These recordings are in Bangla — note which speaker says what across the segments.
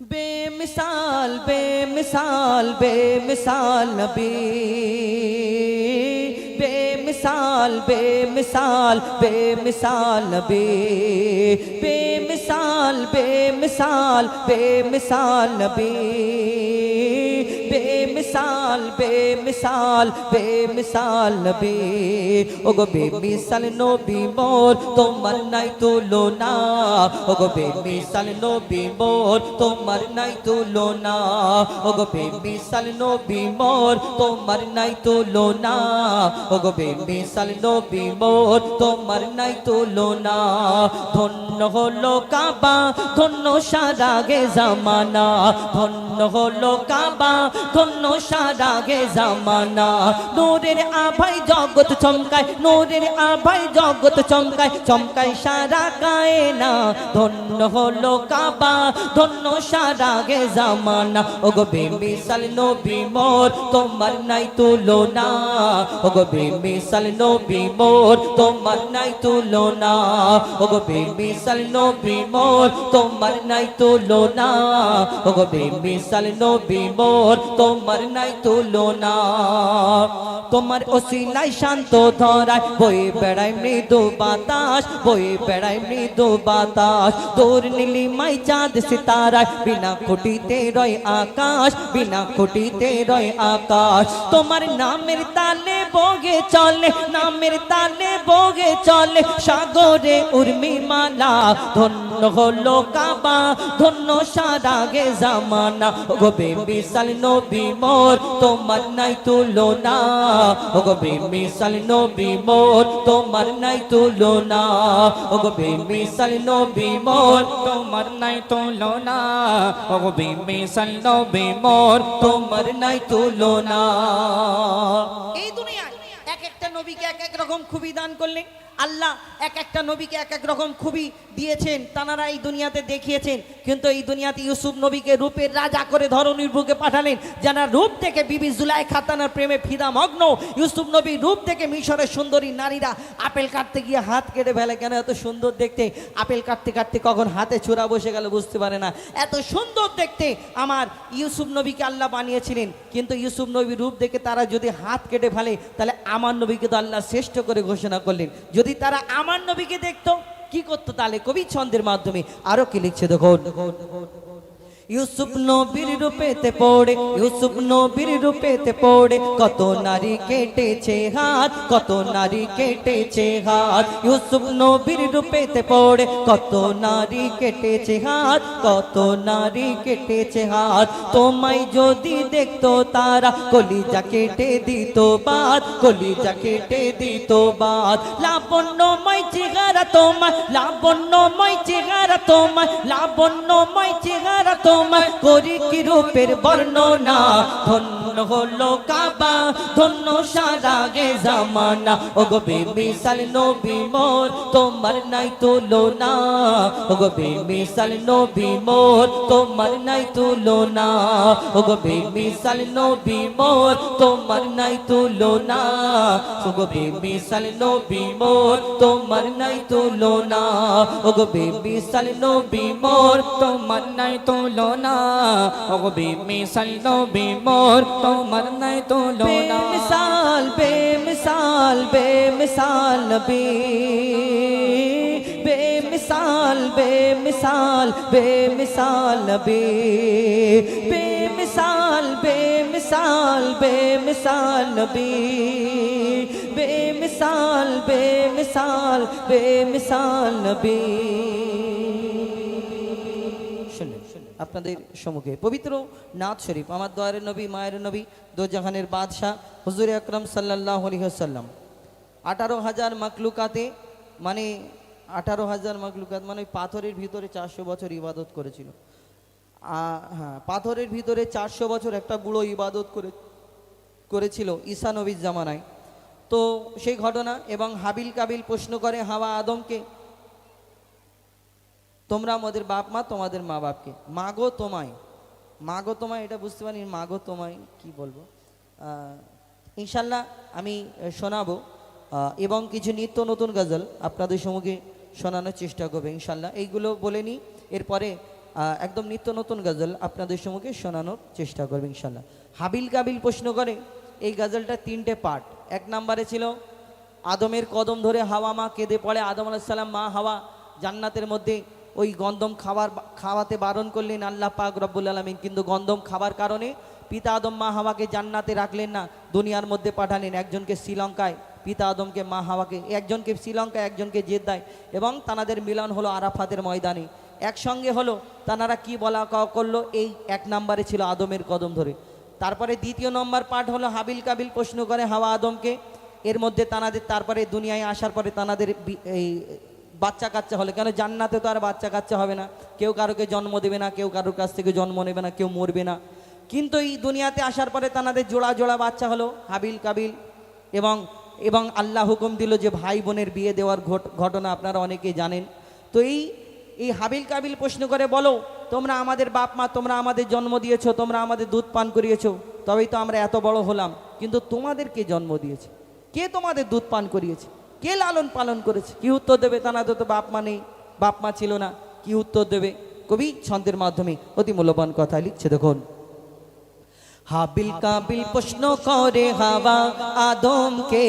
Speaker 1: बेमिसाल बेमिसाल बेमिसाल नबी, बेमिसाल बेमिसाल बेमिसाल नबी, बेमिसाल बेमिसाल बेमिसाल नबी, बेमिसाल बेमिसाल बेमिसाल नबी। ओगो बेमिसाल नबी मोर তোমার নাই তুলনা, ওগো বেমিসাল নবী মোর তোমার নাই তুলনা, ওগো বেমিসাল নবী মোর তোমার নাই তুলনা, ওগো বেমিসাল নবী মোর তোমার নাই তুলনা। ধন্য হলো কাবা ধন্য সারা গে জামানা, ধন্য হলো কাবা ধন্য সারা গে জামানা। নূরের আভায় জগৎ চমকায়, নূরের আভায় জগৎ চমকায়, চমকায় সারা কায়না। ধন্য হলো কাবা ধন্য সারা গে জামানা, ওগো বেমিসাল নবী মোর তোমার নাই তুলনা, ওগো বেমিসাল নবী মোর তোমার নাই তুলনা, ওগো বেমিসাল নবী মোর তোমার নাই তুলনা, ওগো বেমিসাল নবী মোর তোমার নাই তুলনা। তোমার ওসিলায় শান্ত ধরায় বয়ে বেড়ায় মৃদু বাতাস, বয়ে বেড়ায় মৃদু বাতাস। দূর নীলিমাই চাঁদ সিতারায় বিনা খুঁটিতে রয় আকাশ, বিনা খুঁটিতে রয় আকাশ। তোমার নামের তালে বগে চলে, নামের তালে বগে চলে সাগরে উর্মিমালা। ধন্য হলো কাবা ধন্য সারা গে জামানা, ওগো বেমিসাল নবী মোর তোমার নাই তুলনা, ওগো বেমিসাল নবী মোর তোমার নাই তুলনা, ওগো বেমিসাল নবী মোর তোমার নাই তুলনা, ওগো বেমিসাল নবী মোর তোমার নাই তুলনা। এই দুনিয়ায় এক একটা নবীকে এক এক রকম খুবই দান করলেন আল্লাহ, এক একটা নবীকে এক এক রকম খুবই দিয়েছেন, তানারা এই দুনিয়াতে দেখিয়েছেন। কিন্তু এই দুনিয়াতে ইউসুফ নবীকে রূপের রাজা করে ধরনীর বুকে পাঠালেন, যারা রূপ থেকে বিবি জুলাইখা তানার প্রেমে ফিদা মগ্ন। ইউসুফ নবীর রূপ থেকে মিশরের সুন্দরী নারীরা আপেল কাটতে গিয়ে হাত কেটে ফেলে, কেন এত সুন্দর দেখতে। আপেল কাটতে কাটতে কখন হাতে ছোড়া বসে গেল বুঝতে পারে না, এত সুন্দর দেখতে আমার ইউসুফ নবীকে আল্লাহ বানিয়েছিলেন। কিন্তু ইউসুফ নবীর রূপ দেখে তারা যদি হাত কেটে ফেলে, তাহলে আমার নবীকে তো আল্লাহ শ্রেষ্ঠ করে ঘোষণা করলেন। যদি তারা আমার নবীকে দেখতো কি করতো, তাহলে কবি ছন্দের মাধ্যমে আরো কি লিখছে দেখো। ইউসুফ নবীর রূপেতে পড়ে, ইউসুফ নবীর রূপেতে পড়ে কত নারী কেটেছে হাত, কত নারী কেটেছে হাত। ইউসুফ নবীর রূপেতে পড়ে কত নারী কেটেছে হাত, কত নারী কেটেছে হাত। তোমায় যদি দেখতো তারা কলিজা কেটে দিত বাদ, কলিজা কেটে দিত বাদ। লাবণ্যময় চেহারা তোমার, লাবণ্যময় চেহারা তোমার, লাবণ্যময় চেহারা তোমার করি কি রূপের বর্ণনা। ধন্য হলো কাবা ধন্য সারা গে জামানা, ওগো বেমিসাল নবী মোর তোমার নাই তুলনা, ওগো বেমিসাল নবী মোর তোমার নাই তুলনা, ওগো বেমিসাল নবী মোর তোমার নাই তুলনা, ওগো বেমিসাল নবী মোর তোমার নাই তুলনা, ওগো বেমিসাল নবী মোর তোমার নাই তুলনা, ওগো বেমিসাল নবী মোর তোমার নাই তুলনা। বেমিসাল বেমিসাল বেমিসাল নবী, বেমিসাল বেমিসাল বেমিসাল নবী, বেমিসাল বেমিসাল বেমিসাল নবী, বেমিসাল বেমিসাল বেমিসাল নবী। আপনাদের সম্মুখে পবিত্র নাথ শরীফ, আমার দয়ারের নবী মায়ের নবী দো জাহানের বাদশাহ হুজুর আকরাম সাল্লাল্লাহু আলাইহি ওয়াসাল্লাম 18,000 মাখলুকাতে, মানে 18,000 মাখলুকাত মানে পাথরের ভিতরে 400 বছর ইবাদত করেছিল। হ্যাঁ, পাথরের ভিতরে 400 বছর একটা বুড়ো ইবাদত করেছিল ঈসা নবীর জামানায়। তো সেই ঘটনা এবং হাবিল কাবিল প্রশ্ন করে হাওয়া আদমকে, তোমরা আমাদের বাপ মা, তোমাদের মা বাপকে, মাগো তোমায়, মাগো তোমায়, এটা বুঝতে পারি মাগো তোমায় কি বলবো। ইনশাল্লাহ আমি শোনাবো এবং কিছু নিত্য নতুন গজল আপনাদের সম্মুখে শোনানোর চেষ্টা করবে ইনশাল্লাহ। এইগুলো বলে নিই, এরপরে একদম নিত্য নতুন গজল আপনাদের সম্মুখে শোনানোর চেষ্টা করবে ইনশাল্লাহ। হাবিল কাবিল প্রশ্ন করে, এই গজলটা 3টে পার্ট। 1 নম্বরে ছিল আদমের কদম ধরে হাওয়া মা কেঁদে পড়ে, আদম আলাইহিস সালাম মা হাওয়া জান্নাতের মধ্যে ওই গন্ধম খাওয়াতে বারণ করলেন আল্লাহ পাক রব্বুল আলামিন, কিন্তু গন্ধম খাবার কারণে পিতা আদম মা হাওয়াকে জান্নাতে রাখলেন না, দুনিয়ার মধ্যে পাঠালেন। একজনকে শ্রীলঙ্কায়, পিতা আদমকে মা হাওয়াকে, একজনকে শ্রীলঙ্কায়, একজনকে জেদ্দায়, এবং তানাদের মিলন হলো আরাফাতের ময়দানে, একসঙ্গে হলো। তানারা কি বলা করলো, এই 1 নম্বরে ছিল আদমের কদম ধরে। তারপরে 2 নম্বর পার্ট হলো হাবিল কাবিল প্রশ্ন করে হাওয়া আদমকে, এর মধ্যে তানাদের তারপরে দুনিয়ায় আসার পরে তানাদের এই বাচ্চা কাচ্চা হলে, কেন জান্নাতে তো আর বাচ্চা কাচ্চা হবে না, কেউ কারোকে জন্ম দেবে না, কেউ কারোর কাছ থেকে জন্ম নেবে না, কেউ মরবে না, কিন্তু এই দুনিয়াতে আসার পরে তানাদের জোড়া জোড়া বাচ্চা হলো হাবিল কাবিল, এবং আল্লাহ হুকুম দিল যে ভাই বোনের বিয়ে দেওয়ার ঘটনা আপনারা অনেকেই জানেন। তো এই হাবিল কাবিল প্রশ্ন করে, বলো তোমরা আমাদের বাপ মা, তোমরা আমাদের জন্ম দিয়েছো, তোমরা আমাদের দুধ পান করিয়েছো, তবেই তো আমরা এত বড় হলাম, কিন্তু তোমাদের কে জন্ম দিয়েছে, কে তোমাদের দুধ পান করিয়েছে, কে লালন পালন করেছে? কি উত্তর দেবে? তানাদের তো বাপ মা নেই, বাপ মা ছিল না, কি উত্তর দেবে? কবি ছন্দের মাধ্যমে অতি মূল্যবান কথা লিখছে, দেখুন। হাবিল কাবিল প্রশ্ন করে হাওয়া আদমকে,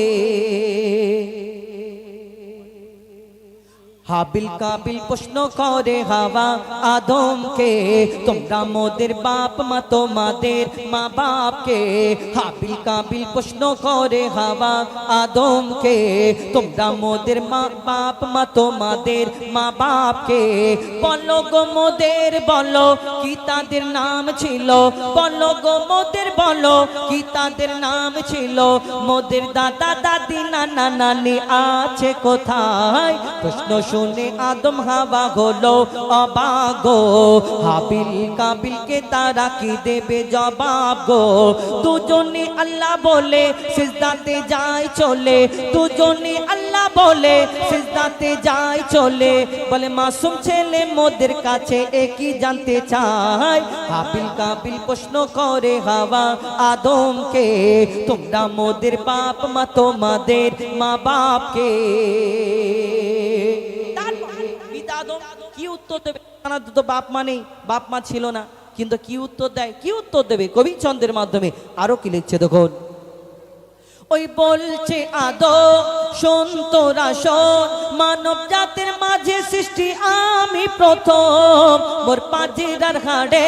Speaker 1: হাবিল কাবিল প্রশ্ন করে হাওয়া আদমকে, তোমরা মোদের বাপ মা, তোমাদের মা বাপকে। হাবিল কাবিল প্রশ্ন করে হাওয়া আদমকে, তোমরা মোদের বাপ মা, তোমাদের মা বাপকে। বলো গো মোদের, বলো কি তাদের নাম ছিল, বলো গো মোদের, বলো কি তাদের নাম ছিল। মোদের দাদা দাদি নানা নানি আছে কোথায়? প্রশ্ন শুনে আদম হাওয়া হলো অবাক গো, হাবিল কাবিলকে তারা কি দেবে জবাব গো। দুজনে আল্লাহ বলে সিজদাতে যায় চলে, দুজনে আল্লাহ বলে সিজদাতে যায় চলে। বলে মাসুম ছেলে মোদের কাছে একই জানতে চায়। হাবিল কাবিল প্রশ্ন করে হাওয়া আদমকে, তোমরা মোদের বাপ মা, তোমাদের মা বাপকে। আদম কি উত্তর দেবে? তো বাপ মা নেই, বাপ মা ছিল না, কিন্তু কি উত্তর দেয়, কি উত্তর দেবে? কবি ছন্দের মাধ্যমে আরো কি লিখছে দেখুন। ওই বলছে আদম শোন তোরা শোন, মানব জাতির মাঝে সৃষ্টি আমি প্রথম। মোর পাজিরার হাড়ে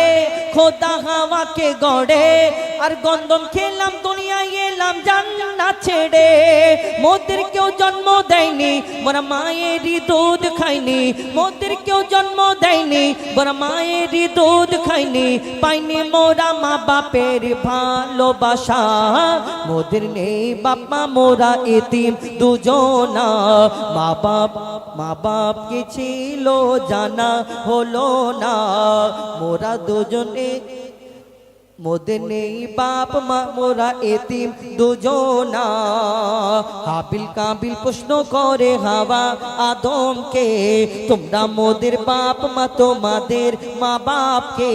Speaker 1: খোদা হাওয়াকে গড়ে, আর গন্ধম খেলাম দুনিয়ায় এলাম জান্নাত ছেড়ে। মোদের কেউ জন্ম দেয়নি, মোরা মায়েরই দুধ খাইনি, মোদের কেউ জন্ম দেয়নি, মোরা মায়েরই দুধ খাইনি। পাইনি মোরা মা বাপের ভালোবাসা, মোদের নেই বাপ মা, মোরা এতিম দুজনা। মা বাপ কে ছিল জানা হলো না, মোরা দুজনে, মোদের নেই বাপ মা, মোরা এতিম দুজনা। হাবিল কাবিল প্রশ্ন করে হাওয়া আদমকে, তোমরা মোদের বাপ মা, তোমাদের মা বাপকে।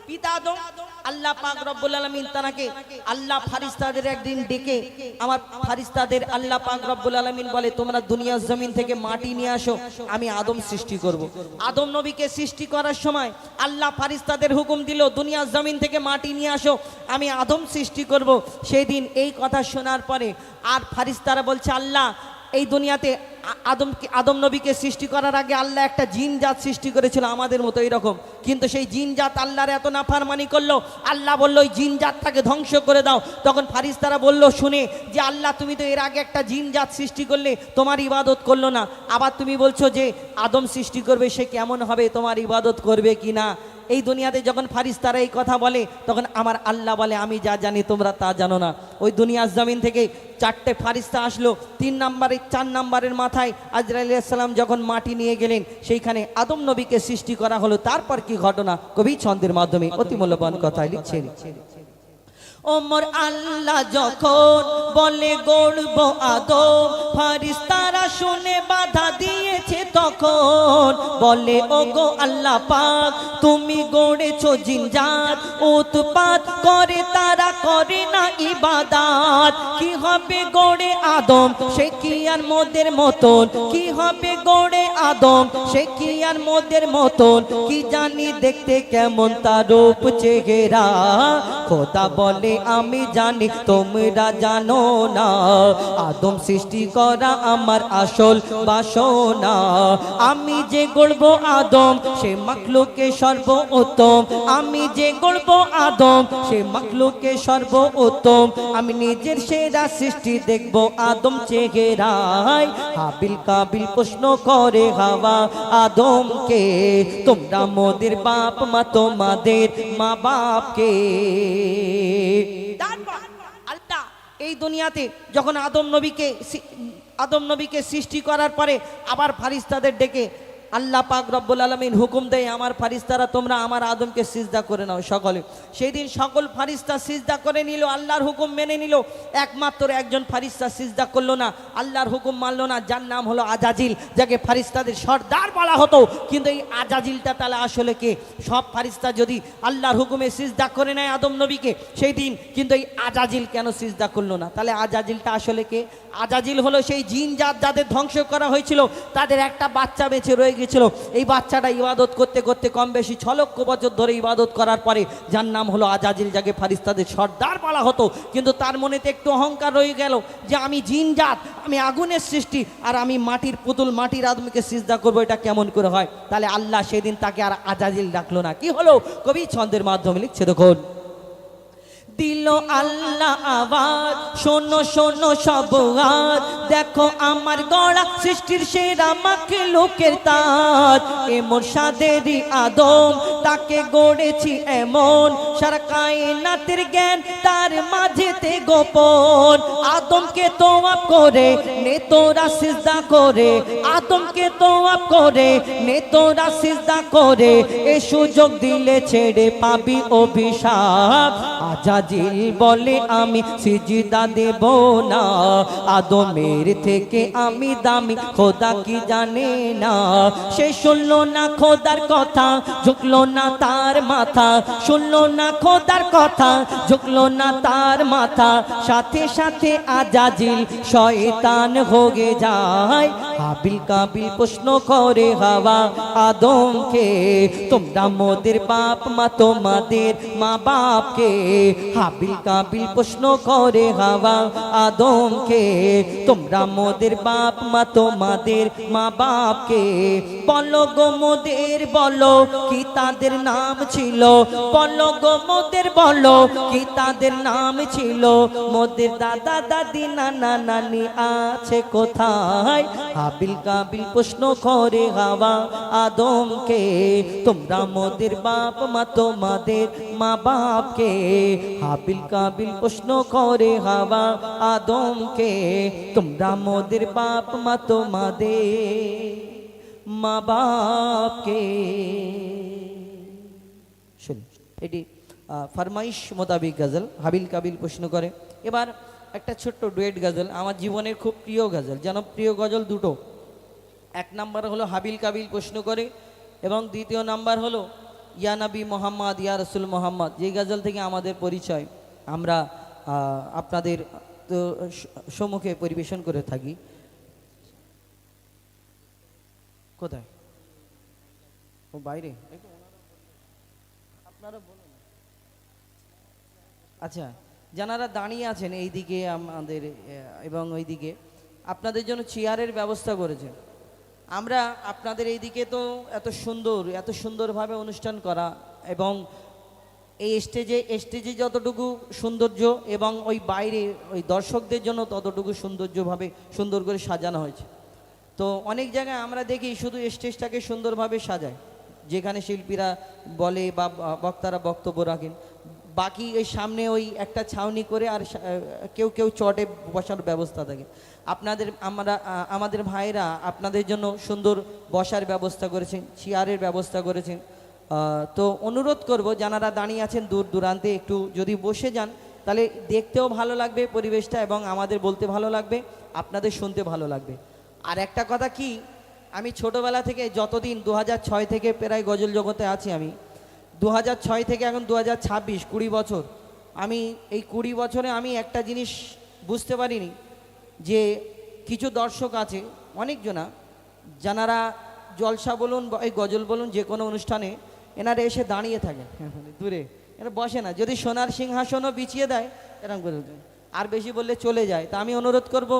Speaker 1: পিতা আদম, আল্লাহ পাক রব্বুল আলামিন তানাকে, আল্লাহ ফারিস্তাদের একদিন ডেকে, আমার ফারিস্তাদের আল্লাহ পাক রব্বুল আলামিন বলে তোমরা দুনিয়ার জমিন থেকে মাটি নিয়ে আসো, আমি আদম সৃষ্টি করব। আদম নবীকে সৃষ্টি করার সময় আল্লাহ ফারিস্তাদের হুকুম দিল দুনিয়ার জমিন থেকে মাটি নিয়ে আসো, আমি আদম সৃষ্টি করব। সেই দিন এই কথা শোনার পরে আর ফারিস্তারা বলছে আল্লাহ এই দুনিয়াতে আদম নবীকে সৃষ্টি করার আগে আল্লাহ একটা জিন জাত সৃষ্টি করেছিল আমাদের মতো এইরকম, কিন্তু সেই জিন জাত আল্লাহর এত নাফরমানি করলো, আল্লাহ বললো ওই জিন জাতটাকে ধ্বংস করে দাও। তখন ফারিস্তারা বলল শুনে যে আল্লাহ তুমি তো এর আগে একটা জিন জাত সৃষ্টি করলে, তোমার ইবাদত করলো না, আবার তুমি বলছো যে আদম সৃষ্টি করবে, সে কেমন হবে, তোমার ইবাদত করবে কি না? এই দুনিয়াতে যখন ফারিস্তারা এই কথা বলে তখন আমার আল্লাহ বলে আমি যা জানি তোমরা তা জানো না। ওই দুনিয়ার জমিন থেকে 4টে ফারিস্তা আসলো, 4 নম্বরের মাথায় আজরাইল আলাইহিস সালাম যখন মাটি নিয়ে গেলেন সেইখানে আদম নবীকে সৃষ্টি করা হলো। তারপর কি ঘটনা কবি ছন্দের মাধ্যমে অতি মূল্যবান কথা লিখছেন। ওমর আল্লাহ যখন বলে গড়ব আদম, ফারিস্তারা শুনে বাধা দিয়েছে তখন। বলে ওগো আল্লাহ পাক, তুমি গড়েছো জিনজাত, উৎপাত করে তারা করে না ইবাদাত। কি হবে গড়ে আদম সে কি আর মোদের মতন, কি হবে গড়ে আদম সে কি আর মোদের মতন। কি জানি দেখতে কেমন তার রূপ চেহারা, খোদা বলে আমি জানি তোমরা জানো না। আদম সৃষ্টি করা আমার আসল বাসনা, আমি যে গড়ব আদম সে মাখলুকে সর্বোত্তম। আমি যে গড়ব আদম সে মাখলুকে সর্বোত্তম। আমি নিজের সেরা সৃষ্টি দেখব আদম চেহারায়। হাবিল কাবিল প্রশ্ন করে হাওয়া আদমকে, তোমরা মোদের বাপ মা তোমাদের মা বাপকে। আল্লাহ এই দুনিয়াতে যখন আদম নবীকে সৃষ্টি করার পরে আবার ফারিস্তাদের ডেকে আল্লাহ পাক রব্বুল আলামিন হুকুম দেয়, আমার ফারিস্তারা তোমরা আমার আদমকে সিজদা করে নাও সকলে। সেই দিন সকল ফারিস্তা সিজদা করে নিল, আল্লাহর হুকুম মেনে নিল। একমাত্র একজন ফারিস্তা সিজদা করলো না, আল্লাহর হুকুম মানলো না, যার নাম হলো আজাজিল, যাকে ফারিস্তাদের সর্দার বলা হতো। কিন্তু এই আজাজিলটা তাহলে আসলে কে? সব ফারিস্তা যদি আল্লাহর হুকুমে সিজদা করে নেয় আদম নবীকে সেই দিন, কিন্তু এই আজাজিল কেন সিজদা করলো না? তাহলে আজাজিলটা আসলে কে? আজাজিল হলো সেই জিন জাত যাদের ধ্বংস করা হয়েছিল, তাদের একটা বাচ্চা বেঁচে রয়ে গেছিল। এই বাচ্চাটা ইবাদত করতে করতে কম বেশি 6 লক্ষ বছর ধরে ইবাদত করার পরে, যার নাম হলো আজাজিল, যাকে ফারিস্তাদের সর্দার বলা হতো। কিন্তু তার মনেতে একটু অহংকার রয়ে গেল যে আমি জিন জাত, আমি আগুনের সৃষ্টি, আর আমি মাটির পুতুল, মাটির আদমকে সিজদা করবো, এটা কেমন করে হয়? তাহলে আল্লাহ সেদিন তাকে আর আজাজিল ডাকলো না। কি হলো? কবি ছন্দের মাধ্যমে লিখছে, দেখুন। দিল আল্লাহ আওয়াজ, শোনো শোনো সব আজ, দেখো আমার গড়া সৃষ্টির সেরা মাখলুকের তাজ। এমন সাদেরই আদম, তাকে গড়েছি এমন, সারা কায়নাতের জ্ঞান তার মাঝেতে গোপন। আদমকে তোয়াব করে নে তোরা সিজদা করে, আদমকে তোয়াব করে নে তোরা সিজদা করে। এ সুযোগ দিলে ছেড়ে পাবি অভিশাপ। আজাজিল বলে আমি সিজদা দেব না, আদমের থেকে আমি দামি খোদা কি জানে না। সে শুনলো না খোদার কথা, ঝুঁকলো না তার মাথা, শুনলো না খোদার কথা, ঝুঁকলো না তার মাথা। সাথে সাথে আজাজিল শয়তান হয়ে যায়। হাবিল কাবিল প্রশ্ন করে হাওয়া আদমকে, তোমরা মোদের বাপ মা তোমাদের মা বাপকে। হাবিল কাবিল প্রশ্ন করে হাওয়া আদমকে, তোমরা মোদের বাপ মা তোমাদের মা বাপকে। বলো গো মোদের, বলো কি তাদের নাম ছিল, বলো গো মোদের, বলো কি তাদের নাম ছিল। মোদের দাদা দাদি নানা নানি আছে কোথায়? হাবিল কাবিল প্রশ্ন করে হাওয়া আদমকে, তোমরা মোদের বাপ মা তোমাদের মা বাপকে। হাবিল কাবিল প্রশ্ন করে হাওয়া আদমকে, তোমরা মোদের বাপ মা তোমাদের মা বাপকে। শুনুন, এটি ফরমাইশ মোতাবিক গজল, হাবিল কাবিল প্রশ্ন করে। এবার একটা ছোট্ট ডুয়েট গজল, আমার জীবনের খুব প্রিয় গজল, জনপ্রিয় গজল দুটো। এক নাম্বার হলো হাবিল কাবিল প্রশ্ন করে, এবং দ্বিতীয় নাম্বার হলো ইয়া নবী মোহাম্মদ ইয়া রসুল মোহাম্মদ, যেই গজল থেকে আমাদের পরিচয় আমরা আপনাদের সম্মুখে পরিবেশন করে থাকি। কোথায়? ও বাইরে, আপনারা বলুন। আচ্ছা, যারা দাঁড়িয়ে আছেন এই দিকে আমাদের এবং ওই দিকে, আপনাদের জন্য চেয়ারের ব্যবস্থা করেছে। আমরা আপনাদের এই দিকে তো এত সুন্দরভাবে অনুষ্ঠান করা, এবং এই স্টেজে যতটুকু সৌন্দর্য, এবং ওই বাইরে ওই দর্শকদের জন্য ততটুকু সৌন্দর্যভাবে সুন্দর করে সাজানো হয়েছে। তো অনেক জায়গায় আমরা দেখি শুধু স্টেজটাকে সুন্দরভাবে সাজায়, যেখানে শিল্পীরা বলে বা বক্তারা বক্তব্য রাখেন, বাকি ওই সামনে ওই একটা ছাউনি করে আর কেউ চটে বসার ব্যবস্থা থাকে। আমাদের ভাইরা আপনাদের জন্য সুন্দর বসার ব্যবস্থা করেছেন, চেয়ারের ব্যবস্থা করেছেন। তো অনুরোধ করব, যারা দাঁড়িয়ে আছেন দূর দূরান্তে, একটু যদি বসে যান তাহলে দেখতেও ভালো লাগবে পরিবেশটা, এবং আমাদের বলতে ভালো লাগবে, আপনাদের শুনতে ভালো লাগবে। আর একটা কথা কি, আমি ছোটোবেলা থেকে যতদিন 2006 থেকে প্রায় গজল জগতে আছি, আমি 2006 থেকে এখন 2026, 20 বছর। আমি এই 20 বছরে আমি একটা জিনিস বুঝতে পারিনি, যে কিছু দর্শক আছে অনেকজনা, যারা জলসা বলুন বা এই গজল বলুন যে কোনো অনুষ্ঠানে এনারা এসে দাঁড়িয়ে থাকেন দূরে, এরা বসে না, যদি সোনার সিংহাসনও বিছিয়ে দেয় এরকম করে, আর বেশি বললে চলে যায়। তা আমি অনুরোধ করব,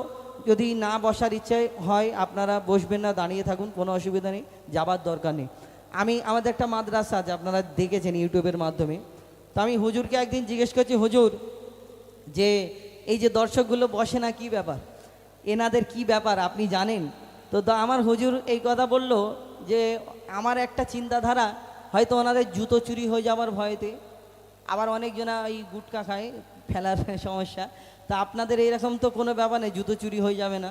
Speaker 1: যদি না বসার ইচ্ছে হয় আপনারা বসবেন না, দাঁড়িয়ে থাকুন, কোনো অসুবিধা নেই, যাবার দরকার নেই। আমাদের একটা মাদ্রাসা আছে, আপনারা দেখেছেন ইউটিউবের মাধ্যমে। তো আমি হুজুরকে একদিন জিজ্ঞেস করছি, হুজুর যে এই যে দর্শকগুলো বসে না, কি ব্যাপার, এনাদের কি ব্যাপার আপনি জানেন? তো আমার হুজুর এই কথা বলল যে আমার একটা চিন্তাধারা, হয়তো ওনাদের জুতো চুরি হয়ে যাওয়ার ভয়েতে, আবার অনেকজনা এই গুটকা খায়, ফেলার সমস্যা। তা আপনাদের এরকম তো কোনো ব্যাপার নেই, জুতো চুরি হয়ে যাবে না,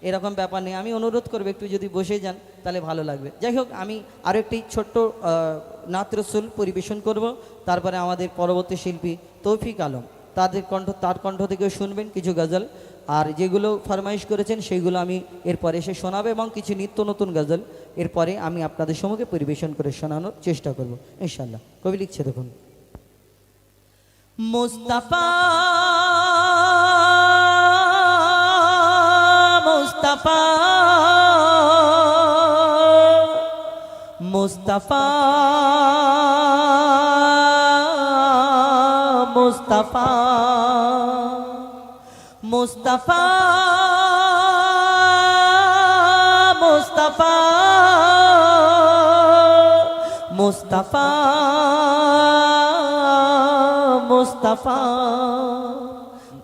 Speaker 1: এরকম ব্যাপার নেই। আমি অনুরোধ করবো একটু যদি বসে যান তাহলে ভালো লাগবে। যাই হোক, আমি আরও একটি ছোট্ট নাত রসুল পরিবেশন করব, তারপরে আমাদের পরবর্তী শিল্পী তৌফিক আলম, তার কণ্ঠ থেকেও শুনবেন কিছু গজল, আর যেগুলো ফরমাইশ করেছেন সেইগুলো আমি এরপরে এসে শোনাবো, এবং কিছু নিত্য নতুন গজল এরপরে আমি আপনাদের সম্মুখে পরিবেশন করে শোনানোর চেষ্টা করব ইনশাল্লাহ। কবি লিখছে দেখুন, মুস্তাফা মুস্তাফা মুস্তাফা মুস্তাফা মুস্তাফা মুস্তাফা মুস্তাফা মুস্তাফা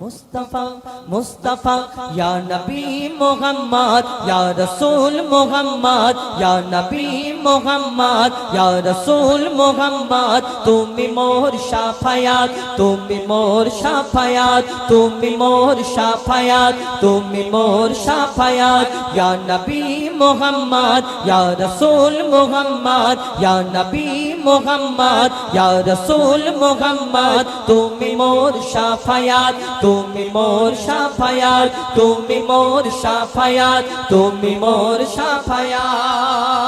Speaker 1: মুস্তাফা মুস্তাফা ইয়া নবী মুহাম্মদ ইয়া রাসূল মুহাম্মদ ইয়া নবী মুহাম্মদ ইয়া রাসূল মুহাম্মদ, তুমি মোর শাফায়াত, তুমি মোর শাফায়াত, তুমি মোর শাফায়াত, তুমি মোর শাফায়াত, ইয়া নবী মুহাম্মদ ইয়া রাসূল মুহাম্মদ ইয়া নবী মুহাম্মদ ইয়া রাসূল মুহাম্মদ, তুমি মোর শাফায়াত, তুমি মোর শাফায়াত, তুমি মোর শাফায়াত, তুমি মোর শাফায়াত।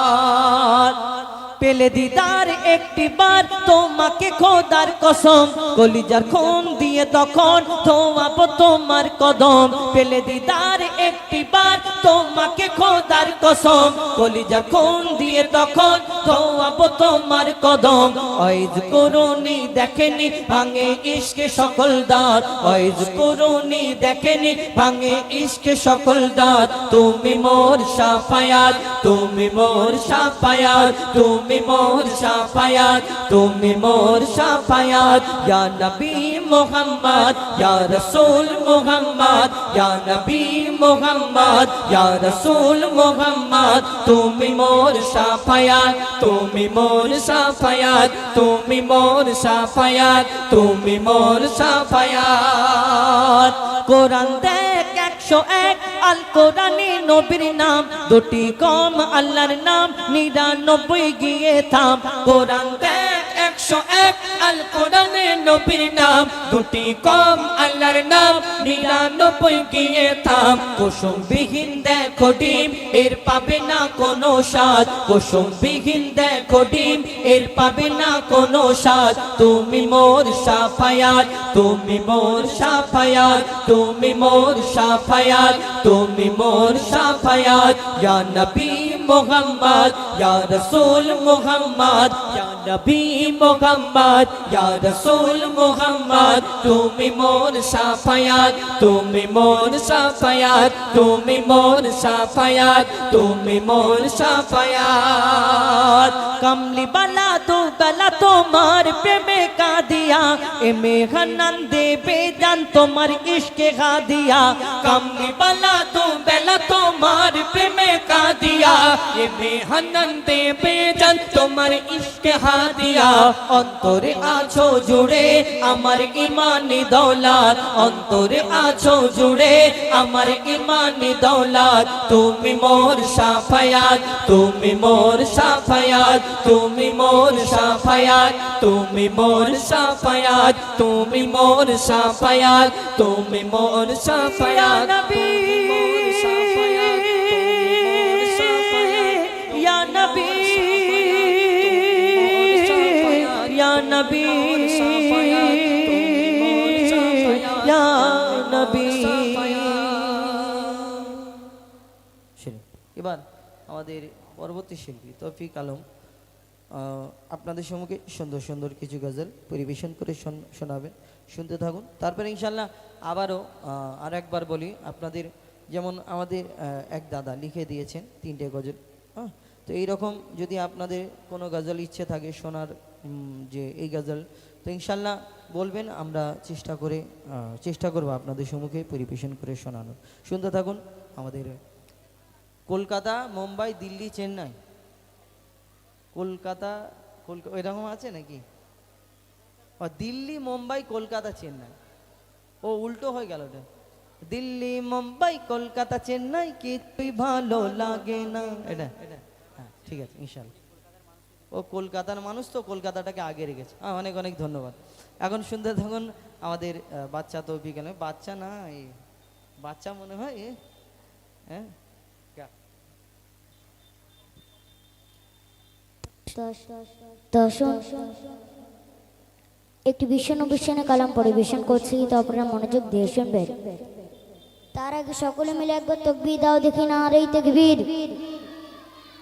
Speaker 1: পেলে দিদার একটি বার তোমাকে খোদার কসম, কলিজার খুন দিয়ে তখন ধোয়াবো তোমার কদম। পেলে দিদার একটি বার তোমাকে খোদার কসম, কলিজার খুন দিয়ে তখন ধোয়াবো তোমার কদম। ওয়াইজ করুনি দেখেনি ভাঙে ইশকে সকল দাঁত, ওয়াইজ করুনি দেখেনি ভাঙে ইশকে সকল দাঁত, তুমি মোর শাফায়াত, তুমি মোর শাফায়াত, তুমি মোর শাফায়াত, তুমি মোর শাফায়াত, ইয়া নবী মুহাম্মদ ইয়া রাসূল মুহাম্মদ ইয়া নবী মুহাম্মদ ইয়া রাসূল মুহাম্মদ, তুমি মোর শাফায়াত, তুমি মোর শাফায়াত, তুমি মোর শাফায়াত, তুমি মোর শাফায়াত। কোরআন দেখ 101 আল কোরআনে নবীর নাম, দুটি কম আল্লাহর নাম 99 গিয়ে থাম। কোরআন দেখ 101 আল কোরআনে নবীর নাম, দুটি কম আল্লাহর নাম 99 গিয়ে থাম। কুসুম বিহীন দেখো ডিম এর পাবে না কোনো স্বাদ, কুসুম বিহীন দেখো ডিম এর পাবে না কোনো স্বাদ, তুমি মোর শাফায়াত, তুমি মোর শাফায়াত, তুমি মোর শাফায়াত, তুমি মোর শাফায়াত, ইয়া নবী মুহাম্মদ ইয়া রাসূল মুহাম্মদ ইয়া নবী মুহাম্মদ ইয়া রাসূল মুহাম্মদ, তুমি মোর শাফায়াত, তুমি মোর শাফায়াত, তুমি মোর শাফায়াত, তুমি মোর শাফায়াত। কমলি বালা তো বেলা তোমার প্রেমে কাঁদিয়া, এমে হান্নান দেবে জান তোমার ইশকে গাদিয়া। কমলি বালা তো বেলা তোমার প্রেমে কাঁদিয়া, এমে হান্নান দেবে জান তোমার ইশকে হাদিয়া। অন্তরে আছো জুড়ে আমার ইমানি দৌলত, অন্তরে আছো জুড়ে আমার ইমানি দৌলত, তুমি মোর শাফায়াত, তুমি মোর শাফায়াত, তুমি মোর শাফায়াত, তুমি মোর শাফায়াত। সাফায়াত তুমি মোর সাফায়াত তুমি মোর সাফায়াত নবী ইয়া নবী ইয়া নবী ইয়া নবী। এবার আমাদের পরবর্তী শিল্পী তৌফিক আলম আপনাদের সম্মুখে সুন্দর সুন্দর কিছু গজল পরিবেশন করে শোনাবেন, শুনতে থাকুন। তারপরে ইনশাল্লাহ আবারও আর একবার বলি, আপনাদের যেমন আমাদের এক দাদা লিখে দিয়েছেন 3টে গজল, হ্যাঁ, তো এইরকম যদি আপনাদের কোনো গজল ইচ্ছে থাকে শোনার, যে এই গজল, তো ইনশাল্লাহ বলবেন, আমরা চেষ্টা করব আপনাদের সম্মুখে পরিবেশন করে শোনানোর। শুনতে থাকুন। আমাদের কলকাতা, মুম্বাই, দিল্লি, চেন্নাই, কলকাতা এরকম আছে নাকি? দিল্লি, মুম্বাই, কলকাতা, চেন্নাই, ও উল্টো হয়ে গেল ওটা। দিল্লি, মুম্বাই, কলকাতা, চেন্নাই, কিছুই ভালো লাগে না, এটা হ্যাঁ ঠিক আছে ইনশাল্লাহ। ও কলকাতার মানুষ তো কলকাতাটাকে আগে রেখেছে। অনেক অনেক ধন্যবাদ। এখন শুনতে থাকুন আমাদের বাচ্চা তৌফিক আলম, বাচ্চা না এই বাচ্চা মনে হয়, হ্যাঁ
Speaker 2: একটি বিশ্বনবিশ্বানে কালাম পরিবেশন করছি, তো আপনারা মনোযোগ দিয়ে শুনবেন। তার আগে সকলে মিলে একবার তাকবীর দাও দেখি, না আর এই তাকবীর,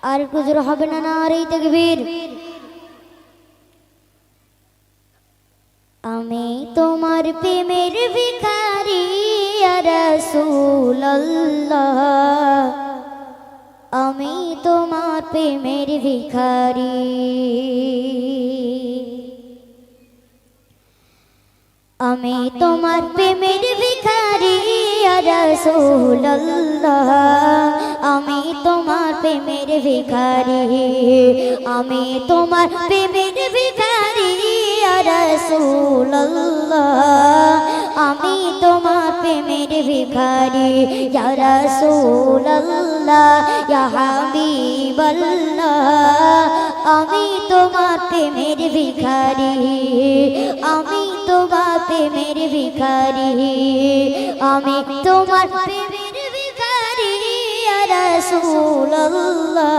Speaker 2: আর একটু জোরে হবে না, না আর এই তাকবীর। আমি তোমার প্রেমের ভিখারি ইয়া রাসূলুল্লাহ, আমি তোমার প্রেমের ভিখারি, আমি তোমার প্রেমের ভিখারি ইয়া রাসূলুল্লাহ, আমি তোমার প্রেমের ভিখারি, আমি তোমার প্রেমের ভিখারি ইয়া রাসূলুল্লাহ, আমি তোমার প্রেমের ভিখারি ইয়া রাসূলুল্লাহ ইয়া হাবিবাল্লাহ, আমি তোমার প্রেমের ভিখারি, আমি তোমার প্রেমের ভিখারি, আমি তোমার প্রেমের ভিখারি ইয়া রাসূলুল্লাহ,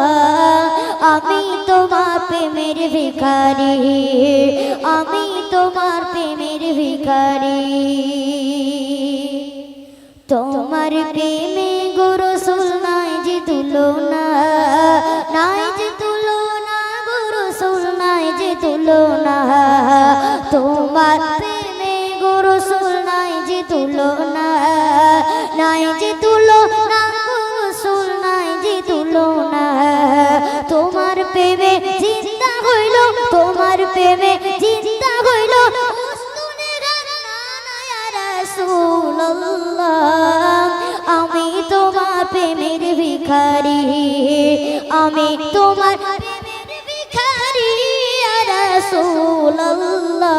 Speaker 2: আমি তোমার প্রেমের ভিখারি, আমি তোমার প্রেমের ভিখারি। তোমার প্রেমে গো রাসূল নাই যে তুলনা, নাই যে তুলনা গো রাসূল, নাই যে তুলনা, তোমার প্রেমে গো রাসূল নাই যে তুলনা, নাই যে তুলনা গো রাসূল, নাই যে তুলনা, তোমার প্রেমে জিন্দা হইল, তোমার প্রেমে জিন্দা হইল রাসূলুল্লাহ, আমি তোমার প্রেমের ভিখারি, আমি তোমার প্রেমের ভিখারি ইয়া রাসূলুল্লাহ,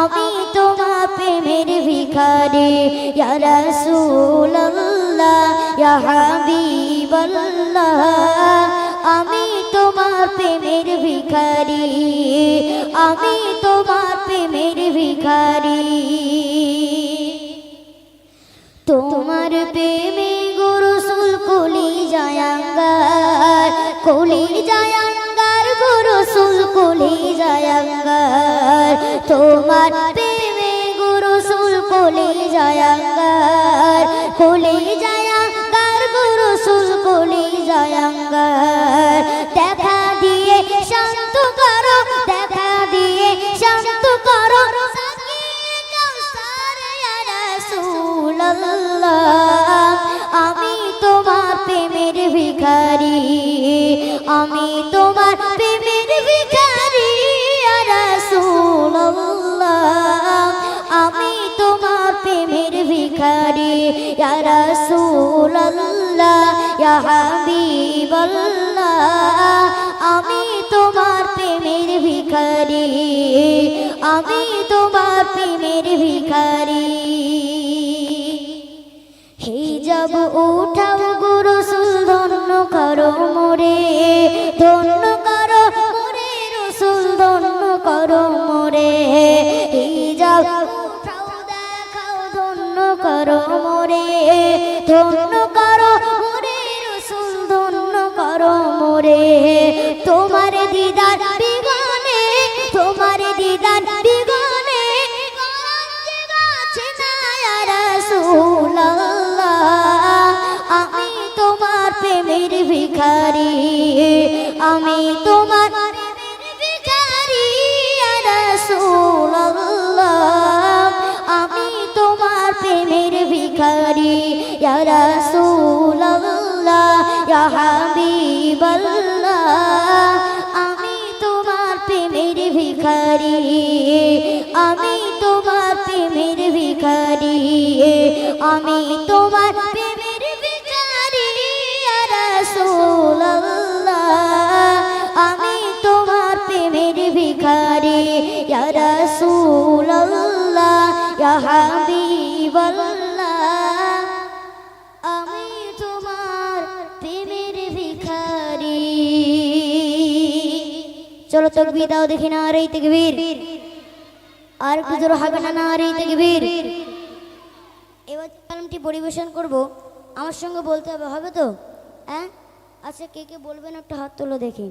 Speaker 2: আমি তোমার প্রেমের ভিখারি ইয়া রাসূলুল্লাহ ইয়া হাবিবাল্লাহ, আমি তোমার প্রেমের ভিখারি, আমি তোমার প্রেমের ভিখারি। তোমার প্রেমে গো রাসূল কলি জায়াঙ্গার, কলি জায়াঙ্গার গো রাসূল কলি জায়াঙ্গার, তোমার প্রেমে গো রাসূল কলি জায়াঙ্গার, কলি জায়াঙ্গার গো রাসূল কলি জায়াঙ্গার, দেখা দিয়ে শান্ত করো, দেখা দিয়ে শান্ত করো আমি তোমার প্রেমের ভিখারি, আমি তোমার প্রেমের ভিখারি ইয়া রাসূলুল্লাহ, আমি তোমার প্রেমের ভিখারি ইয়া রাসূলুল্লাহ ইয়া হাবিবাল্লাহ, আমি তোমার প্রেমের ভিখারি, আমি তোমার প্রেমের ভিখারি। হিজাব উঠাও গো রাসূল ধন্য করো মোরে, ধন্য করো মোরে রাসূল ধন্য করো মোরে, করো মোরে, ধন্য করো মোরে রসুল, ধন্য করো মোরে। তোমার দিদার বিগনে, তোমার দিদার বিগনে গঞ্জে গাছে না ইয়া রাসূলুল্লাহ। আমি তোমার প্রেমের ভিখারি, আমি তোমার প্রেমের ভিখারি ইয়া রাসূলুল্লাহ। আমি তোমার প্রেমের ভিখারি ইয়া রাসূলুল্লাহ, ইয়া হাবিবাল্লাহ। আমি তোমার প্রেমের ভিখারি, আমি তোমার প্রেমের ভিখারি, আমি তোমার প্রেমের ভিখারি ইয়া রাসূলুল্লাহ। আমি তোমার প্রেমের ভিখারি ইয়া রাসূলুল্লাহ, ইয়া হাবিবাল্লাহ। আমি তোমার প্রেমের ভিখারি। চলো তাকবীর দাও দেখি, নারে তাকবীর। আর একটু জোরে হবে না, নারে তাকবীর। এবার কালামটি পরিবেশন করব, আমার সঙ্গে বলতে হবে, হবে তো? হ্যাঁ, আচ্ছা কে কে বলবেন একটা হাত তোলো দেখি।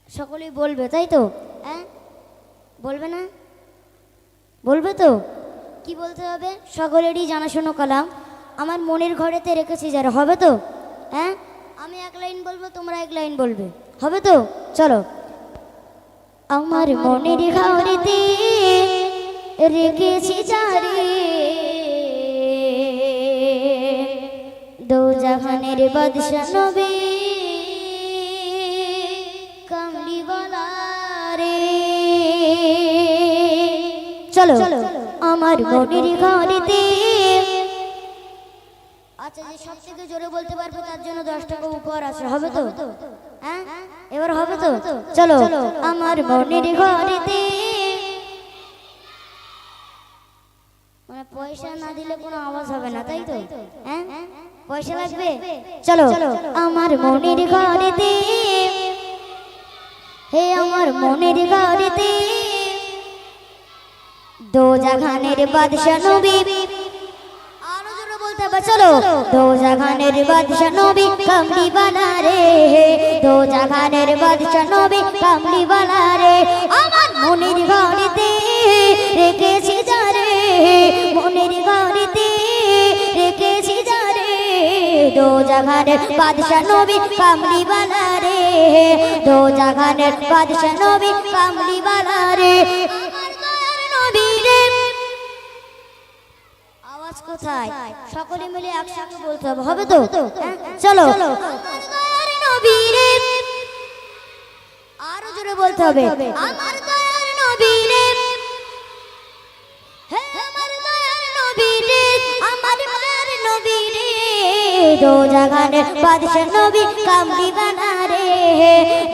Speaker 2: সকলেই বলবে তাই তো? হ্যাঁ, বলবে না? বলবে তো? কি বলতে হবে? সকলেরই জানাশোনা কালাম, আমার মনের ঘরেতে রেখেছি যারা, হবে তো? হ্যাঁ, আমি এক লাইন বলবো, তোমরা এক লাইন বলবে, হবে তো? চলো। আমার মনের ঘরেতে রেখেছি যারে, দো জাহানের বাদশা নবী কামলিওয়ালা রে। চলো। আমার মনের ঘরেতে, আচ্ছা যে সব থেকে জোরে বলতে পারবে তার জন্য 10 টাকা উপহার আছে, হবে তো? হ্যাঁ, এবার হবে তো? চলো। আমার মনের ঘরেতে, মানে পয়সা না দিলে কোনো আওয়াজ হবে না তাই তো? হ্যাঁ, পয়সা লাগবে। চলো। আমার মনের ঘরেতে, হে আমার মনের ঘরেতে দো জাহানের বাদশা নবী, আরো জোরে বলতে হবে। চলো। দো জাহানের বাদশা নবী কামলিওয়ালা রে, দো জাহানের বাদশা নবী কামলিওয়ালা রে। আমার মনের ঘরেতে রেখেছি যারে, মনের ঘরেতে রেখেছি যারে, দো জাহানের বাদশা নবী কামলিওয়ালা রে, দো জাহানের বাদশা নবী কামলিওয়ালা রে। আমার দয়ার নবী রে, আওয়াজ কোথায়? সকলে মিলে একসাথে বলতে হবে, হবে তো? চলো। আমার দয়ার নবী রে, আরো জোরে বলতে হবে। আমার দয়ার নবী রে, হে আমার দয়ার নবী রে, আমার দয়ার নবী রে, দো জাহানের বাদশা নবী কামলিওয়ালা রে,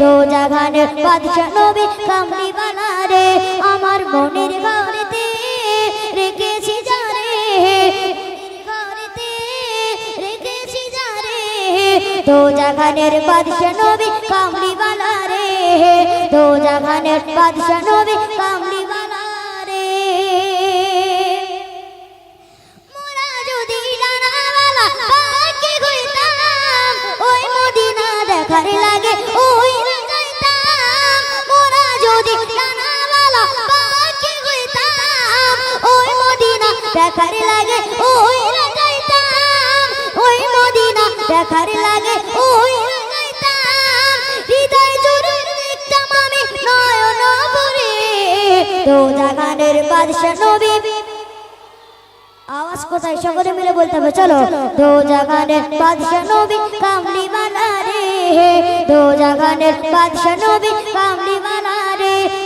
Speaker 2: দো জাহানের বাদশা নবী কামলিওয়ালা রে। আমার মনের ঘরেতে রেখেছি যারে, ঘরেতে রেখেছি যারে, দো জাহানের বাদশা নবী কামলিওয়ালা রে, দো জাহানের বাদশা নবী কামলিওয়ালা রে। মোরা যদি ডানাওয়ালা পাখি হইতাম, ওই মদিনা দেখার লাগে ওই যাইতাম। মোরা যদি ডানাওয়ালা পাখি হইতাম, ওই মদিনা দেখার লাগে ওই যাইতাম, ওই মদিনা দেখার লাগে ওই যাইতাম। হৃদয় জুড়ে দেখতাম আমি নয়ন ভরে, দো জাহানের বাদশা নবী। আওয়াজ কোথায়? সকলে মিলে বলতে হবে। চলো। দো জাহানের বাদশা নবী কামলিওয়ালা রে, দো জাহানের বাদশা নবী কামলি